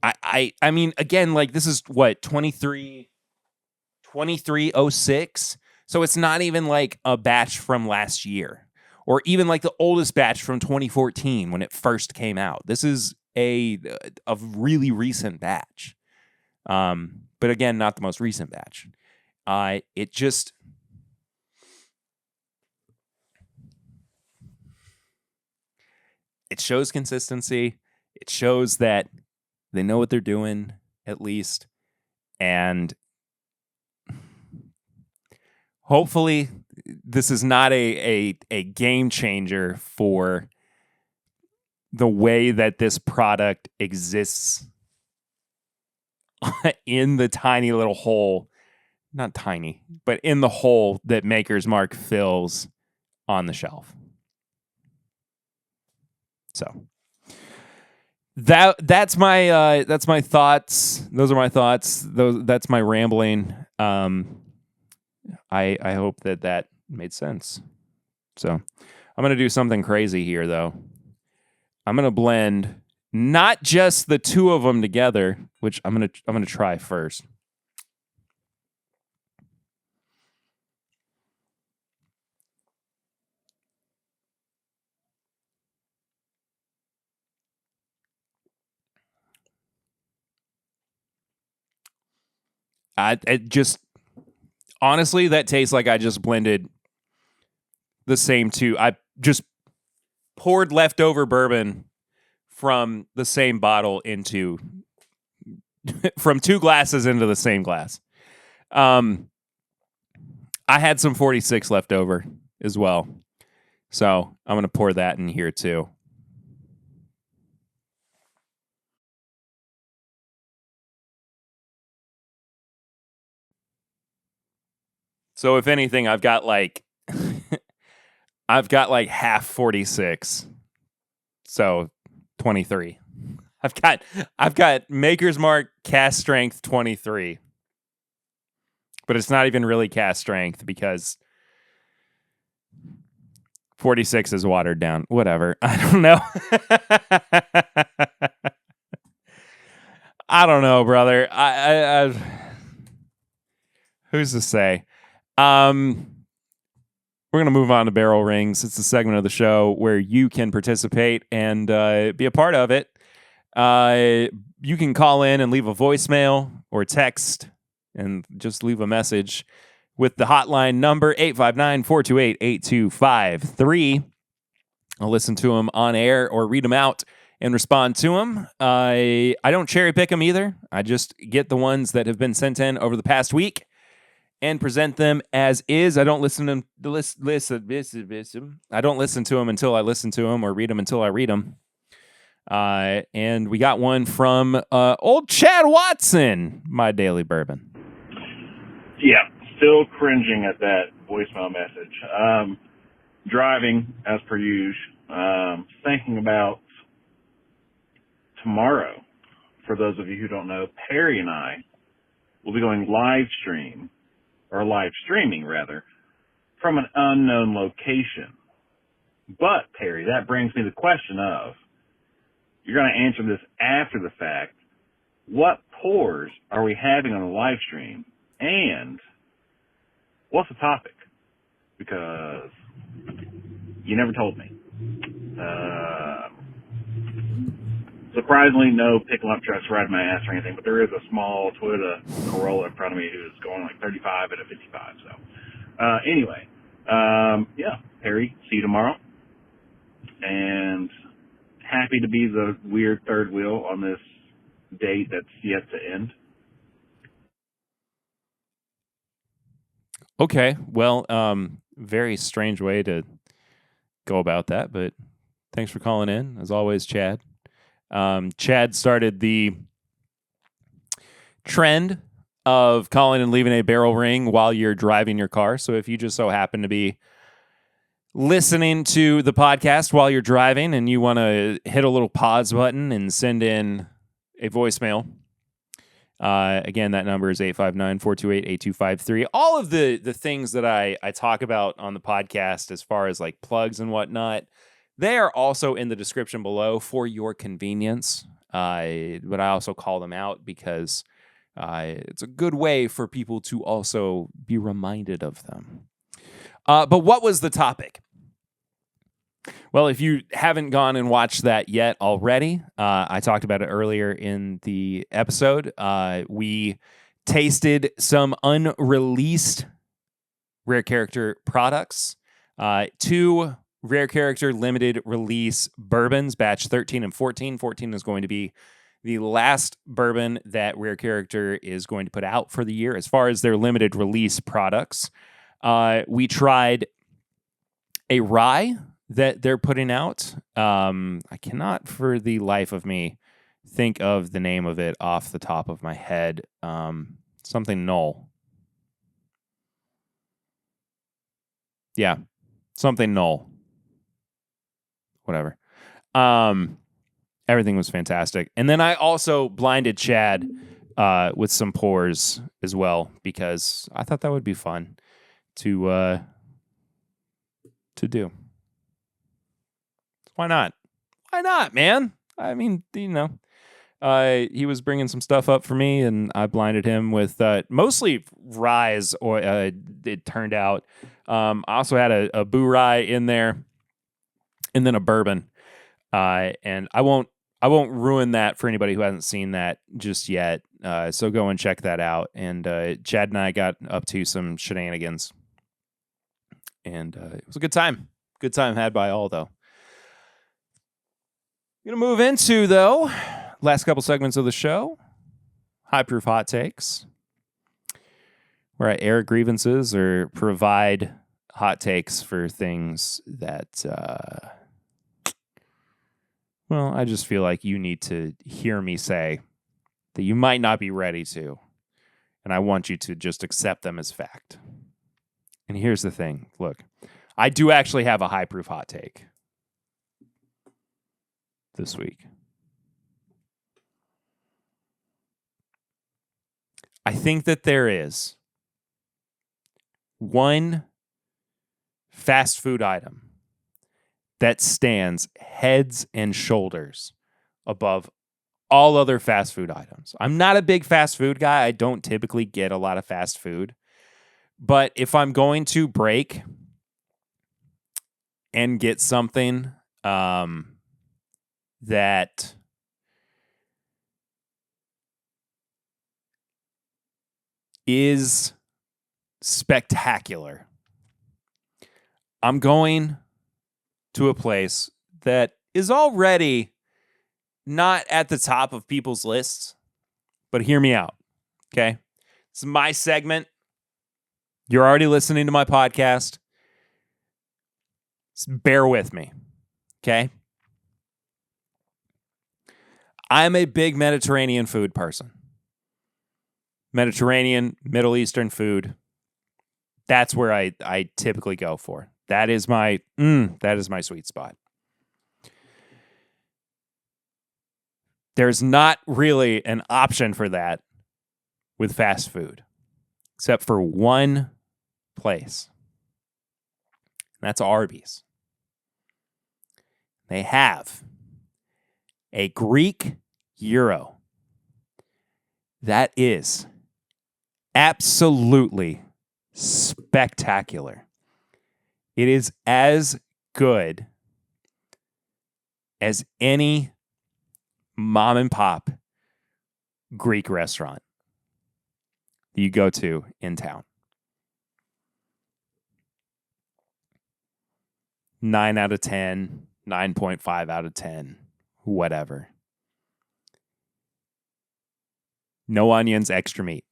I mean, again, like, this is what, 2306? So it's not even like a batch from last year, or even like the oldest batch from 2014 when it first came out. This is a really recent batch. But again, not the most recent batch. It shows consistency. It shows that they know what they're doing, at least. And hopefully this is not a game changer for the way that this product exists in the tiny little hole, not tiny, but in the hole that Maker's Mark fills on the shelf. So that's my thoughts. Those are my thoughts. That's my rambling. I hope that made sense. So I'm gonna do something crazy here, though. I'm gonna blend not just the two of them together, which I'm gonna try first. It just, honestly, that tastes like I just blended the same two. I just poured leftover bourbon from the same bottle into from two glasses into the same glass. I had some 46 left over as well, so I'm going to pour that in here too. So if anything, I've got like half 46. So 23. I've got Maker's Mark Cask Strength 23. But it's not even really cask strength because 46 is watered down. Whatever. I don't know. I don't know, brother. I who's to say? We're going to move on to Barrel Rings. It's a segment of the show where you can participate and be a part of it. You can call in and leave a voicemail or text and just leave a message with the hotline number 859-428-8253. I'll listen to them on air or read them out and respond to them. I don't cherry pick them either. I just get the ones that have been sent in over the past week and present them as is. I don't listen to them. I don't listen to them until I listen to them, or read them until I read them. And we got one from old Chad Watson, My Daily Bourbon. Yeah, still cringing at that voicemail message. driving as per usual, thinking about tomorrow. For those of you who don't know, Perry and I will be going live streaming rather, from an unknown location. But, Perry, that brings me to the question of, you're going to answer this after the fact, what pours are we having on the live stream? And what's the topic? Because you never told me. Surprisingly, no picking-up trucks riding my ass or anything, but there is a small Toyota Corolla in front of me who's going like 35 at a 55. So, anyway, yeah, Perry, see you tomorrow. And happy to be the weird third wheel on this date that's yet to end. Okay, well, very strange way to go about that, but thanks for calling in. As always, Chad. Chad started the trend of calling and leaving a barrel ring while you're driving your car. So if you just so happen to be listening to the podcast while you're driving and you want to hit a little pause button and send in a voicemail, again, that number is 859-428-8253. All of the things that I talk about on the podcast as far as like plugs and whatnot, they are also in the description below for your convenience. But I also call them out because it's a good way for people to also be reminded of them. But what was the topic? Well, if you haven't gone and watched that yet already, I talked about it earlier in the episode. We tasted some unreleased Rare Character products, 2 Rare Character limited release bourbons, batch 13 and 14. 14 is going to be the last bourbon that Rare Character is going to put out for the year as far as their limited release products. We tried a rye that they're putting out. I cannot for the life of me think of the name of it off the top of my head. Something Knoll. Yeah, something Knoll. Whatever. Everything was fantastic. And then I also blinded Chad with some pours as well because I thought that would be fun to do. Why not? Why not, man? I mean, you know, he was bringing some stuff up for me, and I blinded him with mostly ryes. Or it turned out. I also had a boo rye in there, and then a bourbon. And I won't ruin that for anybody who hasn't seen that just yet. So go and check that out. And Chad and I got up to some shenanigans, and it was a good time. Good time had by all, though. Going to move into, though, last couple segments of the show, High Proof Hot Takes, where I air grievances or provide hot takes for things that, well, I just feel like you need to hear me say that you might not be ready to, and I want you to just accept them as fact. And here's the thing. Look, I do actually have a high proof hot take this week. I think that there is one fast food item that stands heads and shoulders above all other fast food items. I'm not a big fast food guy. I don't typically get a lot of fast food. But if I'm going to break and get something that is spectacular, I'm going to a place that is already not at the top of people's lists, but hear me out, okay? It's my segment. You're already listening to my podcast. Just bear with me, okay? I'm a big Mediterranean food person. Mediterranean, Middle Eastern food. That's where I typically go for. That is my sweet spot. There's not really an option for that with fast food, except for one place. And that's Arby's. They have a Greek gyro that is absolutely spectacular. It is as good as any mom and pop Greek restaurant you go to in town. 9 out of 10, 9.5 out of 10, whatever. No onions, extra meat.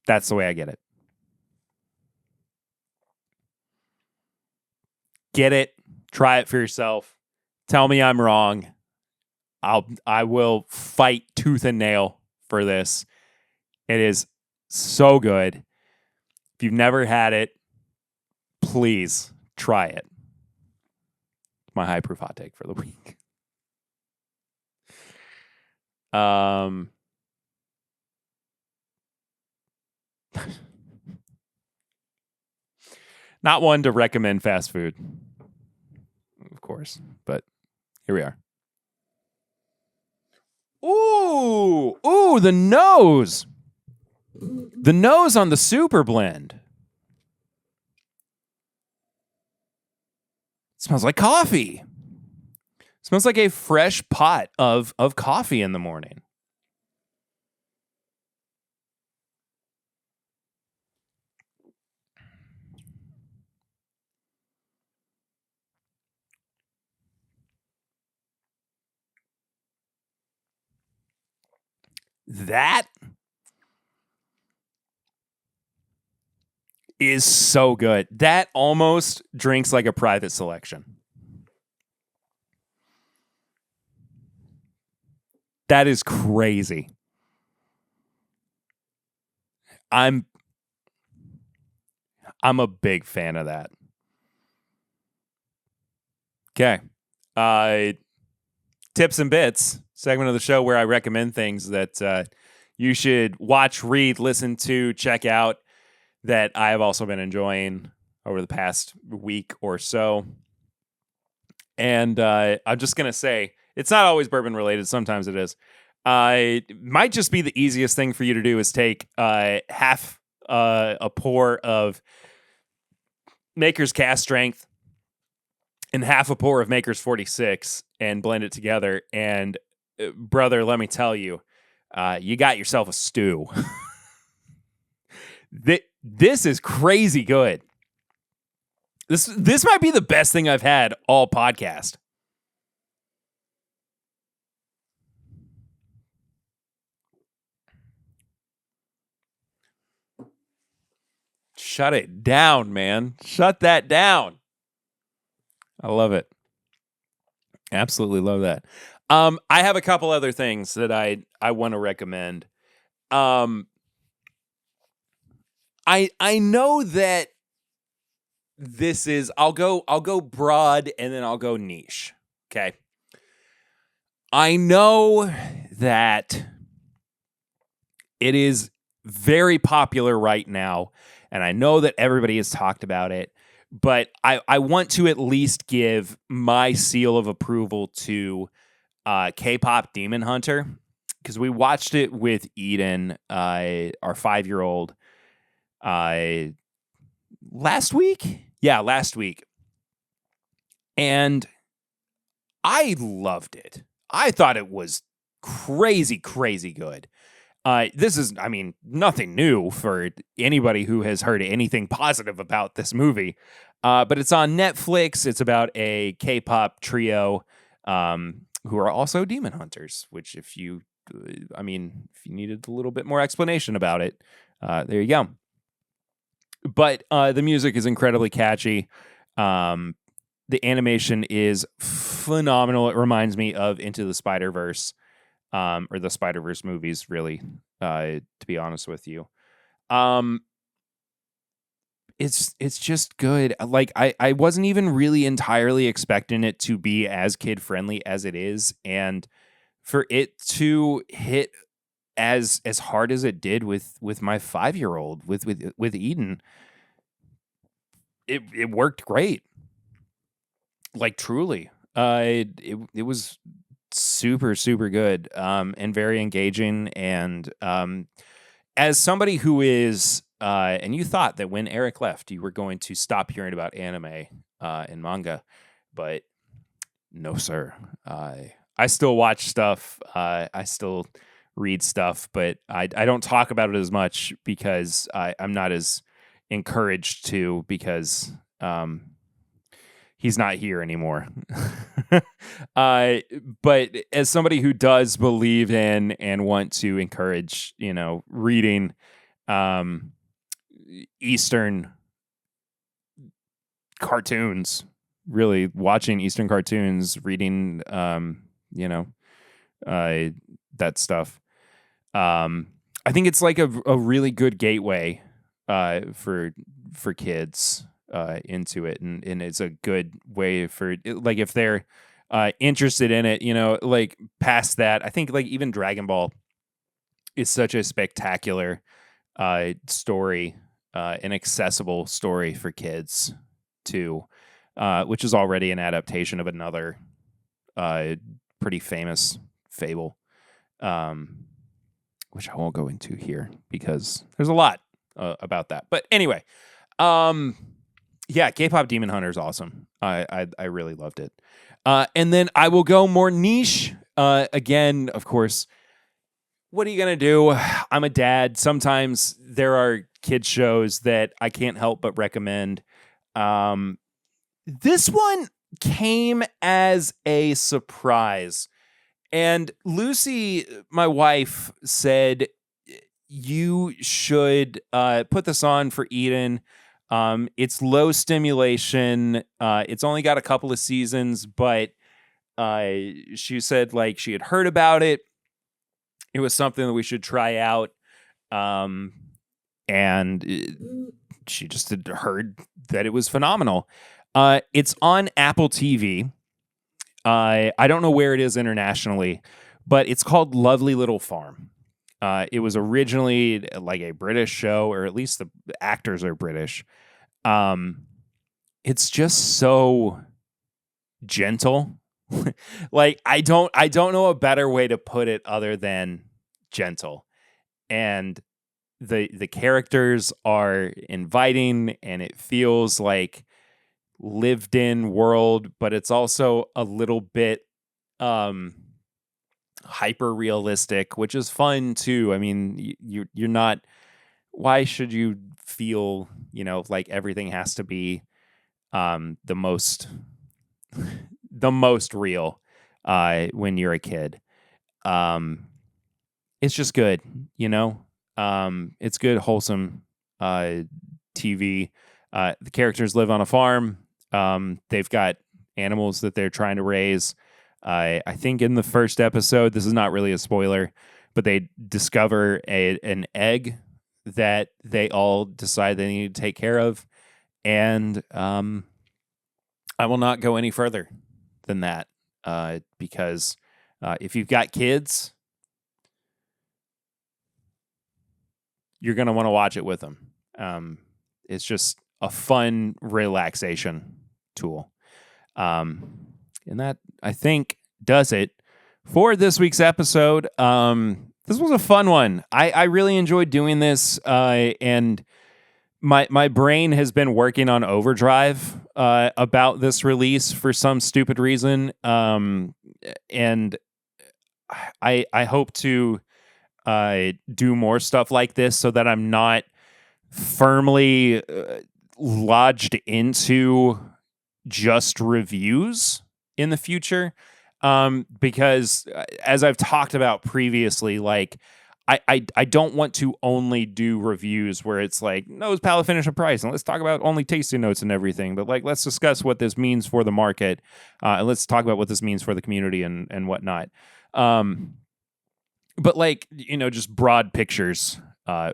That's the way I get it. Get it. Try it for yourself. Tell me I'm wrong. I will fight tooth and nail for this. It is so good. If you've never had it, please try it. My high proof hot take for the week. Not one to recommend fast food, of course, but here we are. Ooh, the nose. The nose on the super blend. It smells like coffee. It smells like a fresh pot of coffee in the morning. That is so good. That almost drinks like a private selection. That is crazy. I'm a big fan of that. Okay. Tips and bits, segment of the show where I recommend things that you should watch, read, listen to, check out, that I have also been enjoying over the past week or so. And I'm just going to say, it's not always bourbon related. Sometimes it is. It might just be the easiest thing for you to do is take half a pour of Maker's Cask Strength and half a pour of Maker's 46 and blend it together. And brother, let me tell you, you got yourself a stew. This is crazy good. This might be the best thing I've had all podcast. Shut it down, man. Shut that down. I love it. Absolutely love that. I have a couple other things that I want to recommend. I know that this is I'll go broad and then I'll go niche. Okay. I know that it is very popular right now, and I know that everybody has talked about it, but I want to at least give my seal of approval to K-pop Demon Hunter, because we watched it with Eden, our 5-year-old, last week. Yeah, last week. And I loved it. I thought it was crazy, crazy good. This is, I mean, nothing new for anybody who has heard anything positive about this movie. But it's on Netflix. It's about a K-pop trio who are also demon hunters, which if you needed a little bit more explanation about it, there you go. But the music is incredibly catchy. The animation is phenomenal. It reminds me of Into the Spider-Verse, or the Spider-Verse movies, really, to be honest with you. it's just good. Like I wasn't even really entirely expecting it to be as kid friendly as it is, and for it to hit as hard as it did with my 5-year-old with Eden, it worked great. Like truly, it was super super good, and very engaging, and as somebody who is, and you thought that when Eric left, you were going to stop hearing about anime and manga, but no, sir. I still watch stuff. I still read stuff, but I don't talk about it as much because I'm not as encouraged to, because he's not here anymore. But as somebody who does believe in and want to encourage, reading Eastern cartoons, really watching Eastern cartoons, reading, that stuff. I think it's like a really good gateway for kids into it, and it's a good way for, like, if they're interested in it, like past that, I think like even Dragon Ball is such a spectacular story, an accessible story for kids too, which is already an adaptation of another pretty famous fable, which I won't go into here because there's a lot about that. But anyway, yeah, K-pop Demon Hunter is awesome. I really loved it. And then I will go more niche. Again, of course, what are you going to do? I'm a dad. Sometimes there are kids shows that I can't help but recommend. This one came as a surprise. And Lucy, my wife, said, you should put this on for Eden. It's low stimulation. It's only got a couple of seasons, but she said like she had heard about it. It was something that we should try out. She just had heard that it was phenomenal. It's on Apple TV. I don't know where it is internationally, but it's called Lovely Little Farm. It was originally like a British show, or at least the actors are British. It's just so gentle. Like I don't know a better way to put it other than gentle. And the characters are inviting, and it feels like lived in world, but it's also a little bit hyper realistic, which is fun too. I mean, you're not, why should you feel, like everything has to be the most real when you're a kid. It's just good, it's good, wholesome TV. The characters live on a farm. They've got animals that they're trying to raise. I think in the first episode, this is not really a spoiler, but they discover an egg that they all decide they need to take care of. And I will not go any further than that, because if you've got kids, you're going to want to watch it with them. It's just a fun relaxation tool. And that, I think, does it for this week's episode. This was a fun one. I really enjoyed doing this, and my brain has been working on overdrive about this release for some stupid reason. And I hope to do more stuff like this so that I'm not firmly lodged into just reviews in the future, because as I've talked about previously, like I don't want to only do reviews where it's like nose, palate, finish, and price, and let's talk about only tasting notes and everything, but like let's discuss what this means for the market, and let's talk about what this means for the community and whatnot. But like, just broad pictures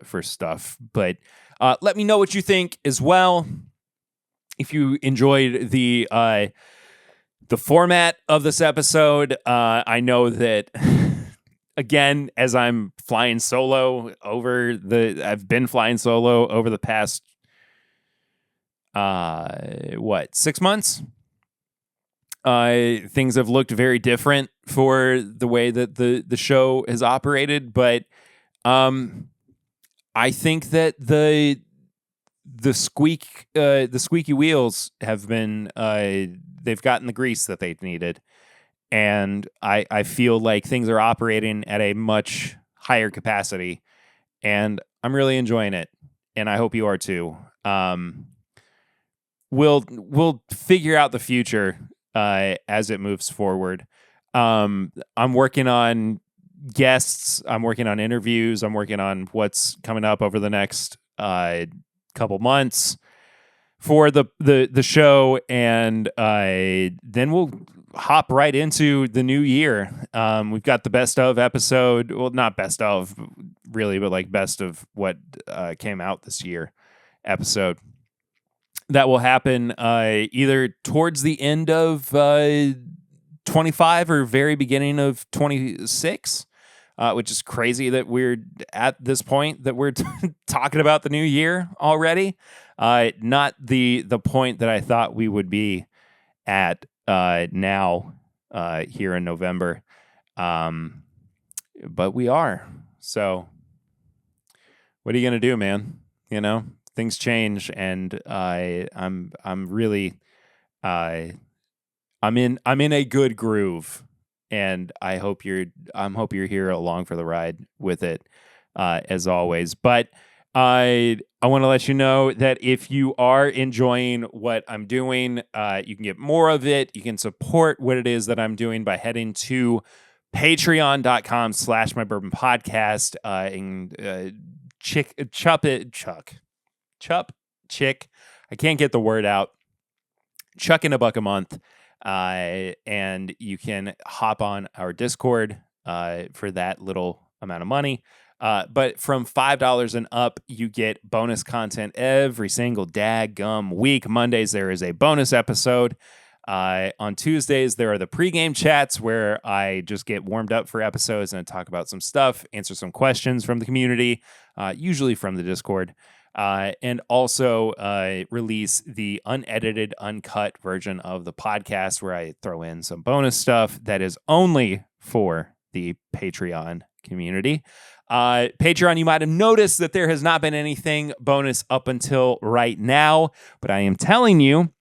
for stuff. But Let me know what you think as well. If you enjoyed the format of this episode, I know that again, as I'm flying solo I've been flying solo over the past 6 months. Things have looked very different for the way that the show has operated, but I think that the squeaky wheels have been they've gotten the grease that they needed, and I feel like things are operating at a much higher capacity, and I'm really enjoying it, and I hope you are too. We'll figure out the future as it moves forward. I'm working on guests. I'm working on interviews. I'm working on what's coming up over the next couple months for the show, and then we'll hop right into the new year. We've got the best of episode. Well, not best of really, but like best of what came out this year episode. That will happen either towards the end of 25 or very beginning of 26, which is crazy that we're at this point that we're talking about the new year already. Not the point that I thought we would be at now here in November, but we are. So, what are you gonna do, man? You know, things change, and I'm really I'm in a good groove, and I hope you're here along for the ride with it, as always. But I want to let you know that if you are enjoying what I'm doing, you can get more of it. You can support what it is that I'm doing by heading to patreon.com/mybourbonpodcast and chup chick. I can't get the word out. Chuck in $1 a month. And you can hop on our Discord for that little amount of money. But from $5 and up, you get bonus content every single daggum week. Mondays, there is a bonus episode. On Tuesdays, there are the pregame chats where I just get warmed up for episodes and talk about some stuff, answer some questions from the community, usually from the Discord. And also release the unedited, uncut version of the podcast where I throw in some bonus stuff that is only for the Patreon community. Patreon, you might have noticed that there has not been anything bonus up until right now, but I am telling you,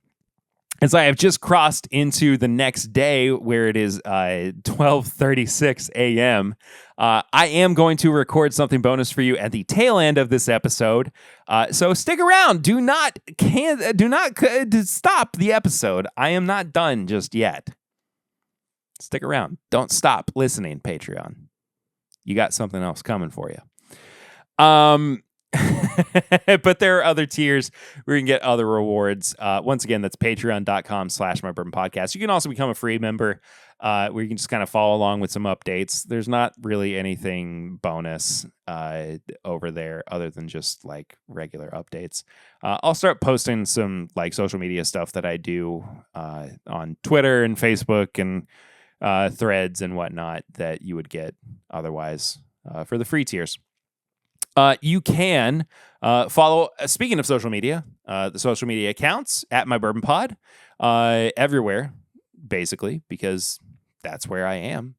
as I have just crossed into the next day where it is 12:36 a.m., I am going to record something bonus for you at the tail end of this episode. So stick around. Do not stop the episode. I am not done just yet. Stick around. Don't stop listening, Patreon. You got something else coming for you. But there are other tiers where you can get other rewards. Once again, that's patreon.com/mybourbonpodcast. You can also become a free member where you can just kind of follow along with some updates. There's not really anything bonus over there other than just like regular updates. I'll start posting some like social media stuff that I do on Twitter and Facebook and threads and whatnot that you would get otherwise for the free tiers. You can follow, speaking of social media, the social media accounts at My Bourbon Pod everywhere, basically, because that's where I am.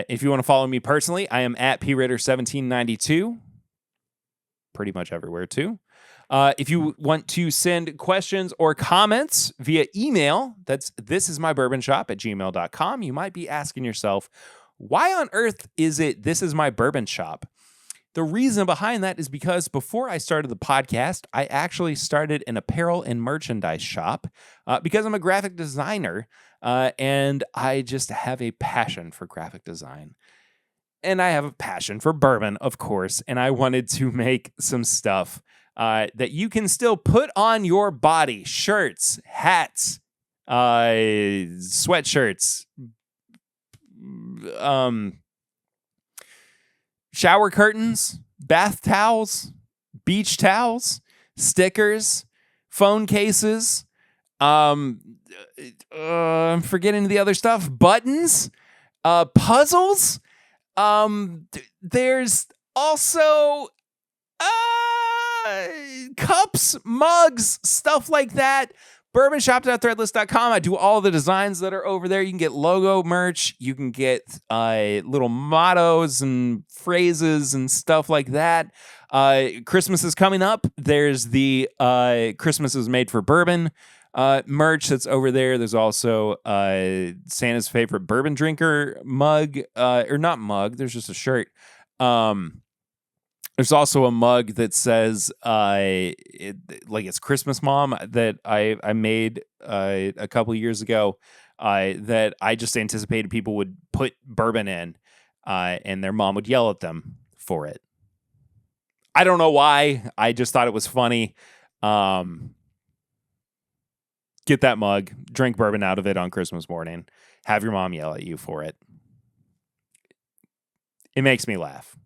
If you want to follow me personally, I am at pritter1792, pretty much everywhere too. If you want to send questions or comments via email, that's thisismybourbonshop@gmail.com. You might be asking yourself, why on earth is it This Is My Bourbon Shop? The reason behind that is because before I started the podcast, I actually started an apparel and merchandise shop because I'm a graphic designer and I just have a passion for graphic design. And I have a passion for bourbon, of course, and I wanted to make some stuff that you can still put on your body. Shirts, hats, sweatshirts, shower curtains, bath towels, beach towels, stickers, phone cases. I'm forgetting the other stuff. Buttons, puzzles. There's also cups, mugs, stuff like that. Bourbonshop.threadless.com. I do all the designs that are over there. You can get logo merch. You can get little mottos and phrases and stuff like that. Christmas is coming up. There's the Christmas is Made for Bourbon merch that's over there. There's also Santa's favorite bourbon drinker mug, or not mug. There's just a shirt. There's also a mug that says, it's Christmas Mom that I made a couple years ago that I just anticipated people would put bourbon in and their mom would yell at them for it. I don't know why. I just thought it was funny. Get that mug, drink bourbon out of it on Christmas morning, have your mom yell at you for it. It makes me laugh.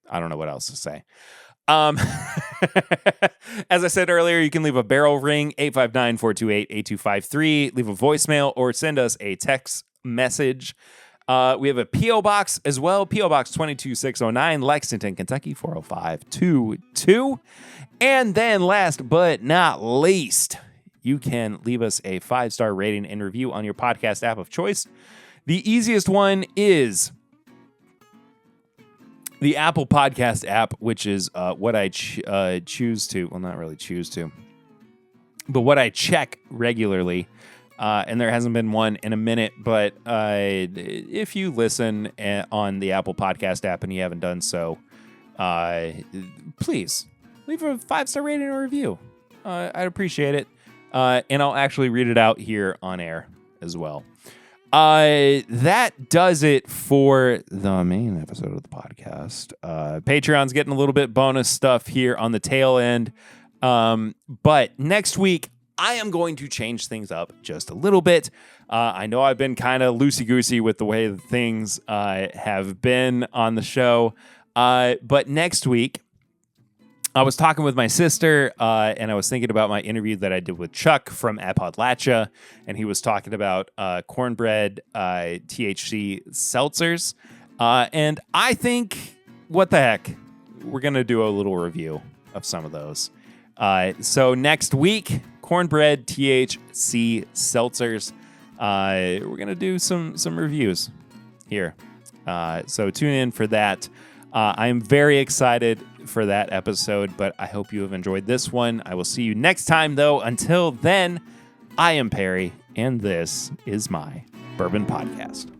I don't know what else to say. As I said earlier, you can leave a barrel ring, 859-428-8253. Leave a voicemail or send us a text message. We have a P.O. Box as well. P.O. Box 22609, Lexington, Kentucky, 40522. And then last but not least, you can leave us a 5-star rating and review on your podcast app of choice. The easiest one is the Apple Podcast app, which is what I choose to, well, not really choose to, but what I check regularly. And there hasn't been one in a minute, but if you listen on the Apple Podcast app and you haven't done so, please leave a 5-star rating or review. I'd appreciate it. And I'll actually read it out here on air as well. That does it for the main episode of the podcast. Patreon's getting a little bit bonus stuff here on the tail end. But next week, I am going to change things up just a little bit. I know I've been kind of loosey-goosey with the way that things have been on the show. But next week, I was talking with my sister, and I was thinking about my interview that I did with Chuck from Appalachia, and he was talking about cornbread THC seltzers. And I think, what the heck, we're going to do a little review of some of those. So next week, cornbread THC seltzers. We're going to do some reviews here. So tune in for that. I'm very excited for that episode, but I hope you have enjoyed this one. I will see you next time, though. Until then, I am Perry, and this is my Bourbon Podcast.